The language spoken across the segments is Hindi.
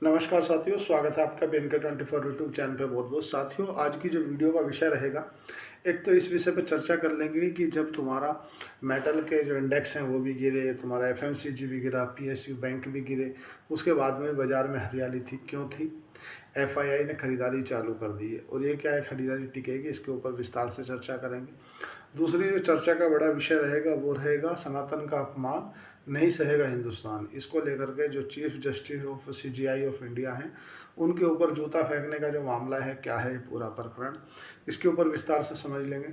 नमस्कार साथियों, स्वागत है आपका BNK24 यूट्यूब चैनल पे। बहुत बहुत साथियों, आज की जो वीडियो का विषय रहेगा, एक तो इस विषय पे चर्चा कर लेंगे कि जब तुम्हारा मेटल के जो इंडेक्स हैं वो भी गिरे, तुम्हारा FMCG भी गिरा, PSU बैंक भी गिरे, उसके बाद में बाज़ार में हरियाली थी, क्यों थी? FII ने खरीदारी चालू कर दी है और ये क्या है, खरीदारी टिकेगी, इसके ऊपर विस्तार से चर्चा करेंगे। दूसरी जो चर्चा का बड़ा विषय रहेगा वो रहेगा सनातन का अपमान नहीं सहेगा हिंदुस्तान। इसको लेकर के जो chief justice of CJI of India हैं, उनके ऊपर जूता फेंकने का जो मामला है, क्या है पूरा प्रकरण, इसके ऊपर विस्तार से समझ लेंगे।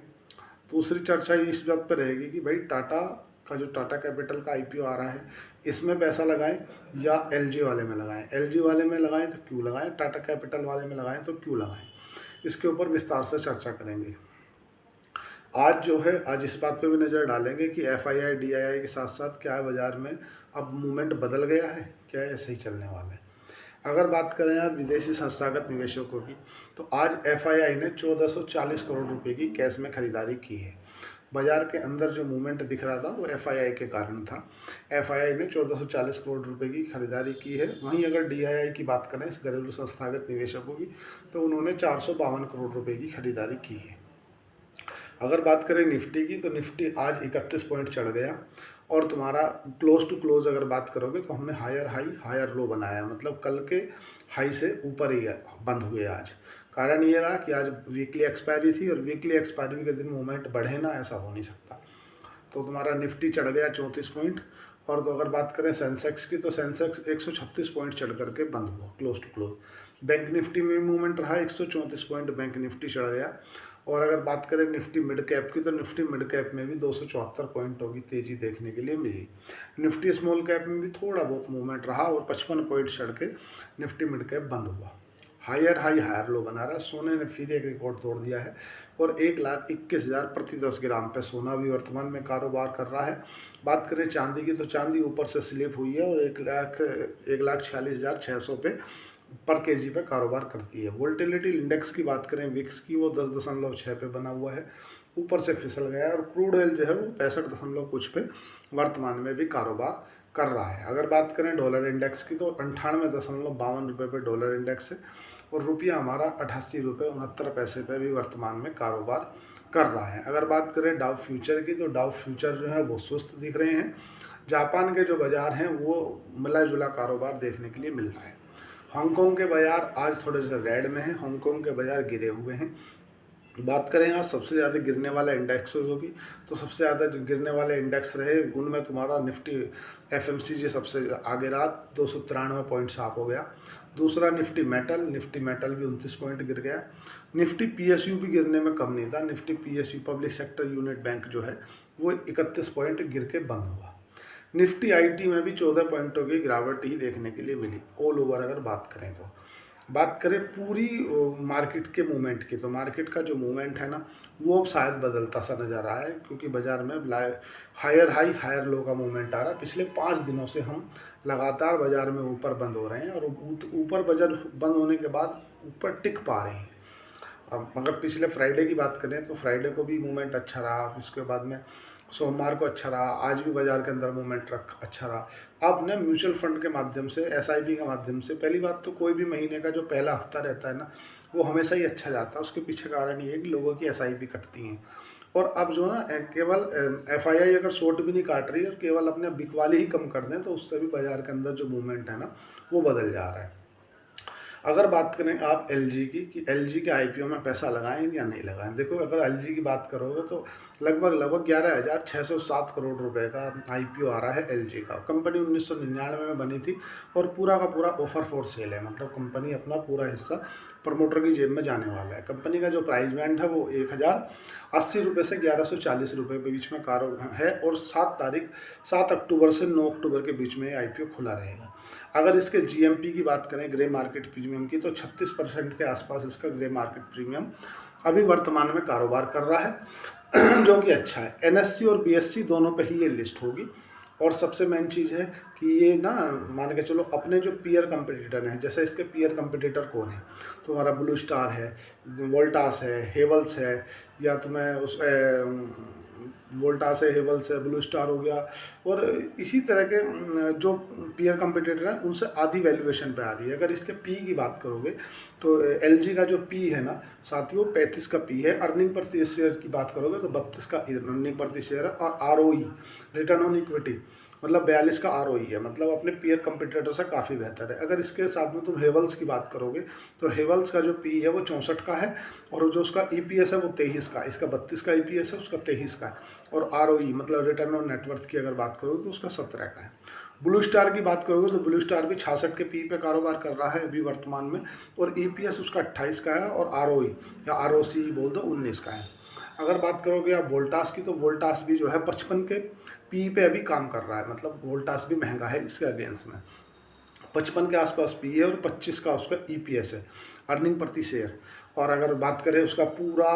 दूसरी चर्चा इस बात पर रहेगी कि भाई टाटा का जो टाटा कैपिटल का IPO आ रहा है, इसमें पैसा लगाएं या LG वाले में लगाएं। LG वाले में लगाएं तो क्यों लगाएं, टाटा कैपिटल वाले में लगाएं तो क्यों लगाएं, इसके ऊपर विस्तार से चर्चा करेंगे। आज जो है, आज इस बात पे भी नज़र डालेंगे कि FII DII के साथ साथ क्या है, बाज़ार में अब मूवमेंट बदल गया है, क्या ऐसे ही चलने वाला है। अगर बात करें यार विदेशी संस्थागत निवेशकों की, तो आज FII ने 1440 करोड़ रुपए की कैश में खरीदारी की है। बाजार के अंदर जो मूवमेंट दिख रहा था वो FII के कारण था। FII ने 1440 करोड़ रुपए की खरीदारी की है। वहीं अगर DII की बात करें, घरेलू संस्थागत निवेशकों की, तो उन्होंने 452 करोड़ रुपए की खरीदारी की है। अगर बात करें निफ्टी की, तो निफ्टी आज 31 पॉइंट चढ़ गया और तुम्हारा क्लोज टू क्लोज अगर बात करोगे तो हमने हायर हाई हायर लो बनाया, मतलब कल के हाई से ऊपर ही बंद हुए आज। कारण ये रहा कि आज वीकली एक्सपायरी थी और वीकली एक्सपायरी के दिन मूवमेंट बढ़े ना, ऐसा हो नहीं सकता। तो तुम्हारा निफ्टी चढ़ गया 34 पॉइंट। और तो अगर बात करें सेंसेक्स की, तो सेंसेक्स 136 पॉइंट चढ़ करके बंद हुआ close to close. Bank Nifty में मूवमेंट रहा, 134 पॉइंट बैंक निफ्टी चढ़ गया। और अगर बात करें निफ्टी मिड कैप की, तो निफ्टी मिड कैप में भी 274 पॉइंटों की तेज़ी देखने के लिए मिली। निफ्टी स्मॉल कैप में भी थोड़ा बहुत मूवमेंट रहा और 55 पॉइंट चढ़ के निफ्टी मिड कैप बंद हुआ। हायर हाई हायर लो बना रहा। सोने ने फिर एक रिकॉर्ड तोड़ दिया है और 1,21,000 प्रति 10 ग्राम पे सोना भी वर्तमान में कारोबार कर रहा है। बात करें चांदी की, तो चांदी ऊपर से स्लिप हुई है और 1,46,600 पे पर केजी पे कारोबार करती है। वोल्टिलिटी इंडेक्स की बात करें विक्स की, वो 10.6 पे बना हुआ है, ऊपर से फिसल गया है। और क्रूड ऑयल जो है वो 65 कुछ पे वर्तमान में भी कारोबार कर रहा है। अगर बात करें डॉलर इंडेक्स की, तो 98.52 पे डॉलर इंडेक्स है और रुपया हमारा 88 रुपये 69 पैसे पे भी वर्तमान में कारोबार कर रहा है। अगर बात करें डाउ फ्यूचर की, तो डाउ फ्यूचर जो है वो सुस्त दिख रहे हैं। जापान के जो बाजार हैं वो मिला जुला कारोबार देखने के लिए मिल रहा है। हांगकांग के बाजार आज थोड़े से रेड में हैं, हांगकांग के बाजार गिरे हुए हैं। बात करें आज सबसे ज़्यादा गिरने वाला इंडेक्स होगी, तो सबसे ज़्यादा गिरने वाले इंडेक्स रहे, उनमें तुम्हारा निफ्टी FMCG सबसे आगे रहा, 293 पॉइंट साफ हो गया। दूसरा निफ्टी मेटल भी 29 पॉइंट गिर गया। निफ्टी PSU भी गिरने में कम नहीं था। Nifty PSU public sector unit bank जो है वो 31 पॉइंट गिर के बंद हुआ। निफ्टी IT में भी 14 पॉइंटों की गिरावट ही देखने के लिए मिली ऑल ओवर। अगर बात करें तो बात करें पूरी मार्केट के मूवमेंट की, तो मार्केट का जो मूवमेंट है ना, वो अब शायद बदलता सा नज़र आ रहा है, क्योंकि बाज़ार में हायर हाई हायर लो का मूवमेंट आ रहा है। पिछले 5 दिनों से हम लगातार बाज़ार में ऊपर बंद हो रहे हैं और ऊपर बाजार बंद होने के बाद ऊपर टिक पा रहे हैं। अब अगर पिछले फ्राइडे की बात करें, तो फ्राइडे को भी मूवमेंट अच्छा रहा, उसके बाद में सोमवार को अच्छा रहा, आज भी बाजार के अंदर मूवमेंट अच्छा रहा। अब ने म्यूचुअल फंड के माध्यम से, SIP के माध्यम से, पहली बात तो कोई भी महीने का जो पहला हफ्ता रहता है ना, वो हमेशा ही अच्छा जाता है। उसके पीछे कारण ये है कि लोगों की SIP कटती हैं। और अब जो ना केवल FII अगर शॉर्ट भी नहीं काट रही और केवल अपने बिकवाली ही कम कर दें, तो उससे भी बाजार के अंदर जो मूवमेंट है ना, वो बदल जा रहा है। अगर बात करें आप LG की, कि LG के IPO में पैसा लगाएं या नहीं लगाएं। देखो, अगर LG की बात करोगे तो लगभग 11,607 करोड़ रुपए का IPO आ रहा है LG का। कंपनी 1999 में बनी थी और पूरा का पूरा ऑफर फॉर सेल है, मतलब कंपनी अपना पूरा हिस्सा प्रमोटर की जेब में जाने वाला है। कंपनी का जो प्राइस बैंड है वो 1,080 रुपये से 1,140 रुपये के बीच में है और 7 अक्टूबर से 9 अक्टूबर के बीच में IPO खुला रहेगा। अगर इसके GMP की बात करें, ग्रे मार्केट प्रीमियम की, तो 36% के आसपास इसका ग्रे मार्केट प्रीमियम अभी वर्तमान में कारोबार कर रहा है जो कि अच्छा है। NSE और BSE दोनों पे ही ये लिस्ट होगी। और सबसे मेन चीज़ है कि ये ना, मान के चलो, अपने जो पीयर कंपटीटर हैं, जैसे इसके पीयर कंपटीटर कौन है, तो हमारा ब्लू स्टार है, वोल्टास है, हेवल्स है, या तुम्हें उस वोल्टास है, हेवल्स है, ब्लू स्टार हो गया, और इसी तरह के जो पीयर कंपटीटर हैं उनसे आधी वैल्यूएशन पे आ रही है। अगर इसके पी की बात करोगे तो एलजी का जो पी है ना साथियों 35 का पी है। अर्निंग प्रति शेयर की बात करोगे तो 32 का अर्निंग प्रति शेयर है, और आरओई रिटर्न ऑन इक्विटी मतलब 42 का आरओई है, मतलब अपने पीयर कंपटीटर से काफ़ी बेहतर है। अगर इसके साथ में तुम हेवल्स की बात करोगे तो हेवल्स का जो पी है वो 64 का है, और जो उसका ईपीएस है वो 23 का, इसका 32 का ईपीएस है, उसका 23 का है, और आरओई मतलब रिटर्न ऑन नेटवर्थ की अगर बात करोगे तो उसका 17 का है। ब्लू स्टार की बात करोगे तो ब्लू स्टार भी 66 के पी पे कारोबार कर रहा है अभी वर्तमान में, और ईपीएस उसका 28 का है, और आरओई या आरओसी बोल दो 19 का है। अगर बात करोगे आप वोल्टास की तो वोल्टास भी जो है 55 के पी पे अभी काम कर रहा है, मतलब वोल्टास भी महंगा है इसके अगेंस्ट में। 55 के आसपास पी है और 25 का उसका ईपीएस है, अर्निंग प्रति शेयर। और अगर बात करें उसका पूरा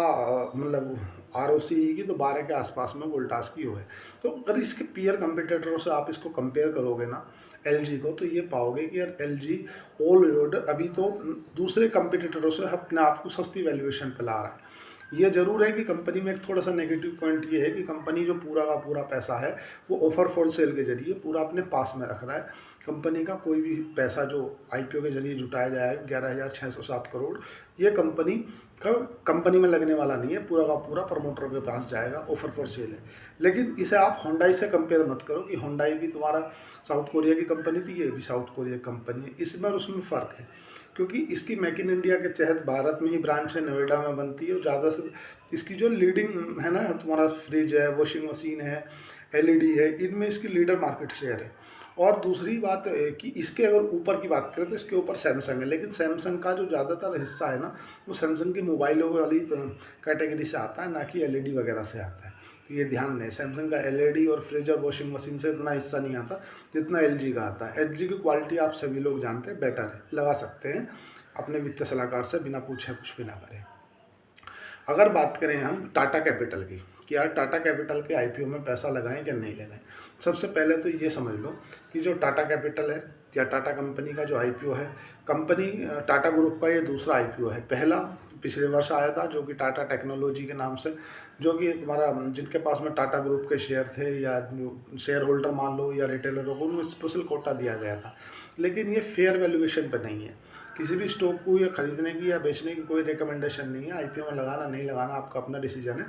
मतलब आरओसी की तो 12 के आसपास में वोल्टास की हो है। तो अगर इसके पीयर कंपटीटरों से आप इसको कंपेयर करोगे ना एलजी को, तो ये पाओगे कि यार एलजी ऑल ओवर अभी तो दूसरे कंपटीटरों से अपने आप को सस्ती वैल्यूएशन पे ला रहा है। ये जरूर है कि कंपनी में एक थोड़ा सा नेगेटिव पॉइंट ये है कि कंपनी जो पूरा का पूरा पैसा है वो ऑफर फॉर सेल के जरिए पूरा अपने पास में रख रहा है। कंपनी का कोई भी पैसा जो आईपीओ के जरिए जुटाया जाएगा 11,607 करोड़, ये कंपनी में लगने वाला नहीं है, पूरा का पूरा प्रमोटर के पास जाएगा, ऑफर फॉर सेल है। लेकिन इसे आप होंडाई से कंपेयर मत करो कि होंडाई भी तुम्हारा साउथ कोरिया की कंपनी थी, ये भी साउथ कोरिया की कंपनी है, इसमें और उसमें फ़र्क है। क्योंकि इसकी मेक इन इंडिया के तहत भारत में ही ब्रांच है, नोएडा में बनती है, और ज़्यादा से इसकी जो लीडिंग है ना तुम्हारा फ्रिज है, वॉशिंग मशीन है, एलईडी है, इनमें इसकी लीडर मार्केट शेयर है। और दूसरी बात कि इसके अगर ऊपर की बात करें तो इसके ऊपर सैमसंग है, लेकिन सैमसंग का जो ज़्यादातर हिस्सा है ना वो सैमसंग की मोबाइलों वाली कैटेगरी से आता है, ना कि एलईडी वगैरह से आता है। तो ये ध्यान दें, सैमसंग का एलईडी और फ्रिज और वॉशिंग मशीन से इतना हिस्सा नहीं आता जितना एलजी का आता है। एलजी की क्वालिटी आप सभी लोग जानते हैं, बेटर है, लगा सकते हैं अपने वित्तीय सलाहकार से बिना पूछे कुछ भी ना करें। अगर बात करें हम टाटा कैपिटल की कि यार टाटा कैपिटल के आईपीओ में पैसा लगाएं या नहीं लगाएं, सबसे पहले तो ये समझ लो कि जो टाटा कैपिटल है या टाटा कंपनी का जो आईपीओ है, कंपनी टाटा ग्रुप का ये दूसरा आईपीओ है। पहला पिछले वर्ष आया था जो कि टाटा टेक्नोलॉजी के नाम से, जो कि तुम्हारा जिनके पास में टाटा ग्रुप के शेयर थे या शेयर होल्डर मान लो या रिटेलरों को, उनको स्पेशल कोटा दिया गया था। लेकिन ये फेयर वैल्यूएशन पर नहीं है, किसी भी स्टॉक को या खरीदने की या बेचने की कोई रिकमेंडेशन नहीं है। आईपीओ में लगाना नहीं लगाना आपका अपना डिसीजन है,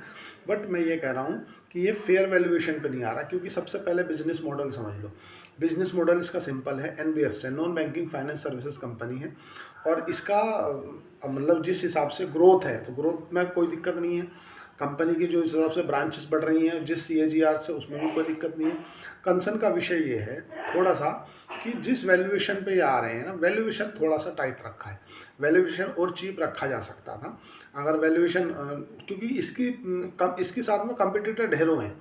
बट मैं ये कह रहा हूँ कि ये फेयर वैल्यूएशन पे नहीं आ रहा, क्योंकि सबसे पहले बिजनेस मॉडल समझ लो। बिजनेस मॉडल इसका सिंपल है, NBFC non banking finance services company है, और इसका मतलब जिस हिसाब से ग्रोथ है तो ग्रोथ में कोई दिक्कत नहीं है। कंपनी की जो इस हिसाब से ब्रांचेस बढ़ रही हैं जिस सीएजीआर से, उसमें भी कोई दिक्कत नहीं है। कंसर्न का विषय ये है थोड़ा सा कि जिस वैल्यूएशन पे ये आ रहे हैं ना, वैल्यूएशन थोड़ा सा टाइट रखा है, वैल्यूएशन और चीप रखा जा सकता था अगर वैल्यूएशन, क्योंकि इसके साथ में कंपटीटर ढेरों हैं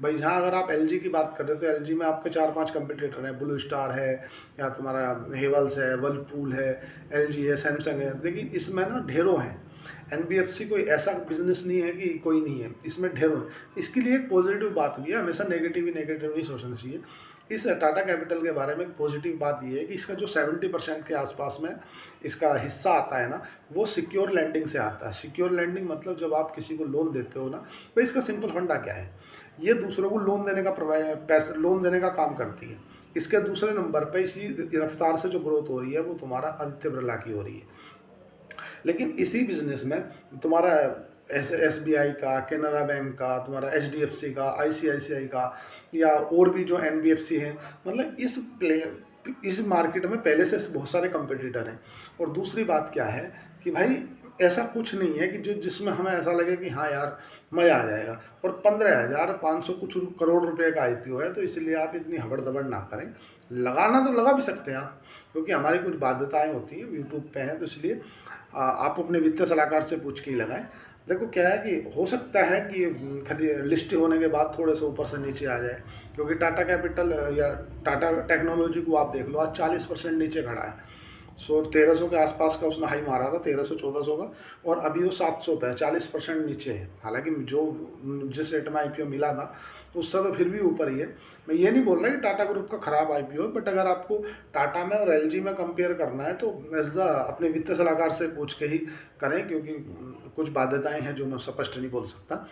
भाई। जहाँ अगर आप एलजी की बात कर रहे हो तो एलजी में आपके 4-5 कंपटीटर हैं, ब्लू स्टार है या तुम्हारा हेवल्स है, वर्लपूल है, एलजी है, सैमसंग है, लेकिन इसमें ना ढेरों हैं। एनबीएफसी कोई ऐसा बिजनेस नहीं है कि कोई नहीं है, इसमें ढेरों। इसके लिए एक पॉजिटिव बात भी है, हमेशा नेगेटिव नहीं सोचना चाहिए। इस टाटा कैपिटल के बारे में एक पॉजिटिव बात ये है कि इसका जो 70% के आसपास में इसका हिस्सा आता है ना, वो सिक्योर लैंडिंग से आता है। सिक्योर लैंडिंग मतलब जब आप किसी को लोन देते हो ना, तो इसका सिंपल फंडा क्या है, ये दूसरों को लोन देने का लोन देने का काम करती है। इसके दूसरे नंबर पर इसी रफ्तार से जो ग्रोथ हो रही है वो तुम्हारा आदित्य बिरला की हो रही है। लेकिन इसी बिजनेस में तुम्हारा एसबीआई का, केनरा बैंक का, तुम्हारा एचडीएफसी का, आईसीआईसीआई का, या और भी जो एनबीएफसी हैं, मतलब इस मार्केट में पहले से बहुत सारे कंपटीटर हैं। और दूसरी बात क्या है कि भाई ऐसा कुछ नहीं है कि जिसमें हमें ऐसा लगे कि हाँ यार मज़ा आ जाएगा, और 15,500 कुछ करोड़ रुपए का आईपीओ है, तो इसलिए आप इतनी हबड़ दबड़ ना करें। लगाना तो लगा भी सकते हैं आप, क्योंकि हमारी कुछ बाध्यताएं होती हैं, यूट्यूब पे हैं, तो इसलिए आप अपने वित्तीय सलाहकार से पूछ के ही लगाएं। देखो क्या है कि हो सकता है कि लिस्ट होने के बाद थोड़े से ऊपर से नीचे आ जाए, क्योंकि टाटा कैपिटल या टाटा टेक्नोलॉजी को आप देख लो, आज 40% नीचे खड़ा है। 1300 के आसपास का उसने हाई मारा था, 1300-1400 का, और अभी वो 700 पे है, 40% नीचे है। हालांकि जिस रेट में आईपीओ मिला था उससे तो फिर भी ऊपर ही है। मैं ये नहीं बोल रहा कि टाटा ग्रुप का खराब आईपीओ है, बट अगर आपको टाटा में और एलजी में कंपेयर करना है तो अपने वित्तीय सलाहकार से पूछ के ही करें, क्योंकि कुछ बाध्यताएं हैं जो मैं स्पष्ट नहीं बोल सकता।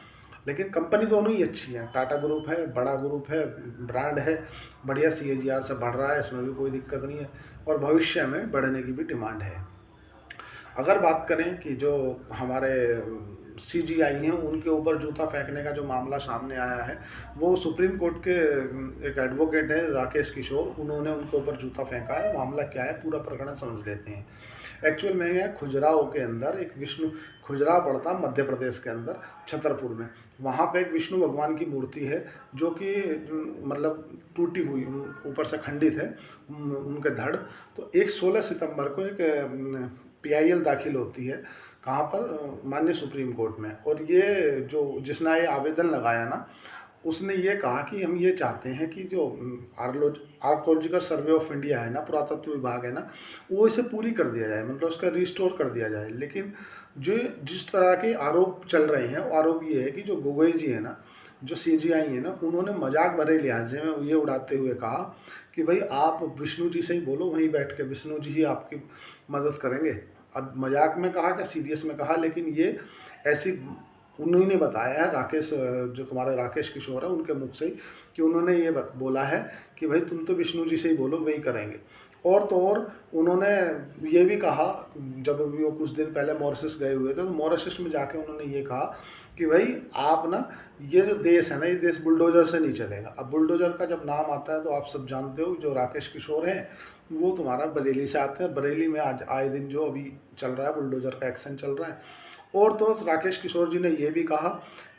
लेकिन कंपनी दोनों ही अच्छी है, टाटा ग्रुप है, बड़ा ग्रुप है, ब्रांड है, बढ़िया CAGR से बढ़ रहा है, इसमें भी कोई दिक्कत नहीं है और भविष्य में बढ़ने की भी डिमांड है। अगर बात करें कि जो हमारे CGI हैं उनके ऊपर जूता फेंकने का जो मामला सामने आया है, वो सुप्रीम कोर्ट के एक एडवोकेट है राकेश किशोर, उन्होंने उनके ऊपर जूता फेंका है। मामला क्या है, पूरा प्रकरण समझ लेते हैं। एक्चुअल में है खुजराहो के अंदर एक विष्णु, खुजराहो पड़ता मध्य प्रदेश के अंदर छतरपुर में, वहाँ पे एक विष्णु भगवान की मूर्ति है जो कि मतलब टूटी हुई, ऊपर से खंडित है उनके धड़। तो एक 16 सितंबर को एक PIL दाखिल होती है, कहाँ पर, माननीय सुप्रीम कोर्ट में। और ये जो जिसने ये आवेदन लगाया ना, उसने ये कहा कि हम ये चाहते हैं कि जो आर्कोलॉजिकल सर्वे ऑफ इंडिया है ना, पुरातत्व विभाग है ना, वो इसे पूरी कर दिया जाए, मतलब उसका रिस्टोर कर दिया जाए। लेकिन जो जिस तरह के आरोप चल रहे हैं, वो आरोप ये है कि जो गोगोई जी है ना, जो CGI है ना, उन्होंने मजाक भरे लिहाजे में ये उड़ाते हुए कहा कि भाई आप विष्णु जी से ही बोलो, वहीं बैठ के विष्णु जी ही आपकी मदद करेंगे। अब मजाक में कहा क्या सीरियस में कहा, लेकिन ये ऐसी उन्होंने बताया है, राकेश, जो तुम्हारे राकेश किशोर है उनके मुख से ही, कि उन्होंने ये बोला है कि भाई तुम तो विष्णु जी से ही बोलो, वही करेंगे। और तो और उन्होंने ये भी कहा, जब भी वो कुछ दिन पहले मॉरिशस गए हुए थे, तो मॉरिशस में जाके उन्होंने ये कहा कि भाई आप ना, ये जो देश है ना, ये देश बुलडोजर से नहीं चलेगा। अब बुलडोजर का जब नाम आता है तो आप सब जानते हो, जो राकेश किशोर हैं वो तुम्हारा बरेली से आते हैं। बरेली में आज आए दिन जो अभी चल रहा है, बुलडोजर का एक्शन चल रहा है। और तो राकेश किशोर जी ने ये भी कहा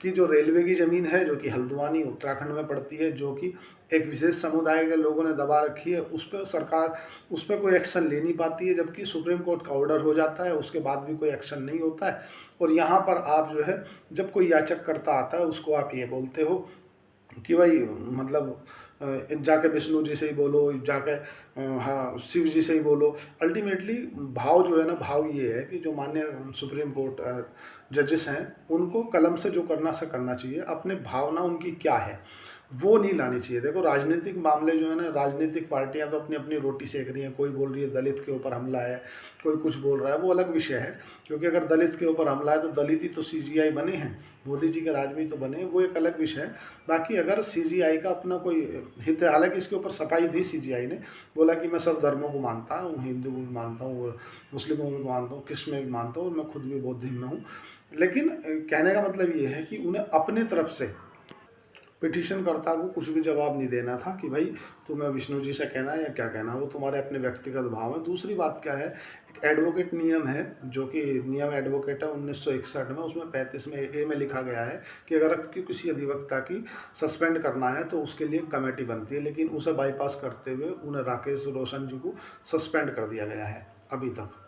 कि जो रेलवे की ज़मीन है, जो कि हल्द्वानी उत्तराखंड में पड़ती है, जो कि एक विशेष समुदाय के लोगों ने दबा रखी है, उस पर सरकार, उस पर कोई एक्शन ले नहीं पाती है, जबकि सुप्रीम कोर्ट का ऑर्डर हो जाता है, उसके बाद भी कोई एक्शन नहीं होता है। और यहाँ पर आप जो है, जब कोई याचककर्ता आता है उसको आप ये बोलते हो कि भाई मतलब जाके विष्णु जी से ही बोलो, जाके हाँ शिव जी से ही बोलो। अल्टीमेटली भाव जो है ना, भाव ये है कि जो माननीय सुप्रीम कोर्ट जजेस हैं, उनको कलम से जो करना से करना चाहिए, अपने भावना उनकी क्या है वो नहीं लानी चाहिए। देखो राजनीतिक मामले जो है ना, राजनीतिक पार्टियां तो अपनी अपनी रोटी सेक रही हैं, कोई बोल रही है दलित के ऊपर हमला है, कोई कुछ बोल रहा है, वो अलग विषय है। क्योंकि अगर दलित के ऊपर हमला है तो दलित ही तो CGI बने हैं, मोदी जी के राज में ही तो बने हैं, वो एक अलग विषय है। बाकी अगर CGI का अपना कोई हित है, हालांकि इसके ऊपर सफाई दी CGI ने, बोला कि मैं सब धर्मों को मानता हूँ, हिंदू को भी मानता हूँ और मुस्लिमों को भी मानता हूँ, कृष्ण में भी मानता हूँ, और मैं खुद भी बौद्ध में हूँ। लेकिन कहने का मतलब ये है कि उन्हें अपने तरफ से पिटिशनकर्ता को कुछ भी जवाब नहीं देना था कि भाई तुम्हें विष्णु जी से कहना है या क्या कहना है, वो तुम्हारे अपने व्यक्तिगत भाव है। दूसरी बात क्या है, एक एडवोकेट नियम है, जो कि नियम एडवोकेट है 1961 में, उसमें 35 में A में लिखा गया है कि अगर किसी अधिवक्ता की सस्पेंड करना है तो उसके लिए कमेटी बनती है, लेकिन उसे बाईपास करते हुए उन्हें राकेश रोशन जी को सस्पेंड कर दिया गया है अभी तक।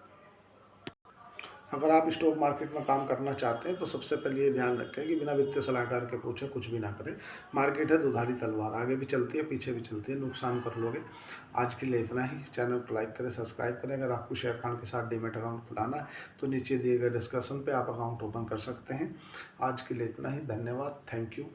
अगर आप स्टॉक मार्केट में काम करना चाहते हैं तो सबसे पहले ये ध्यान रखें कि बिना वित्तीय सलाहकार के पूछे कुछ भी ना करें। मार्केट है दुधारी तलवार, आगे भी चलती है पीछे भी चलती है, नुकसान कर लोगे। आज के लिए इतना ही। चैनल को लाइक करें, सब्सक्राइब करें। अगर आपको शेयर खान के साथ डीमैट अकाउंट खुलाना है तो नीचे दिए गए डिस्क्रिप्शन पर आप अकाउंट ओपन कर सकते हैं। आज के लिए इतना ही, धन्यवाद, थैंक यू।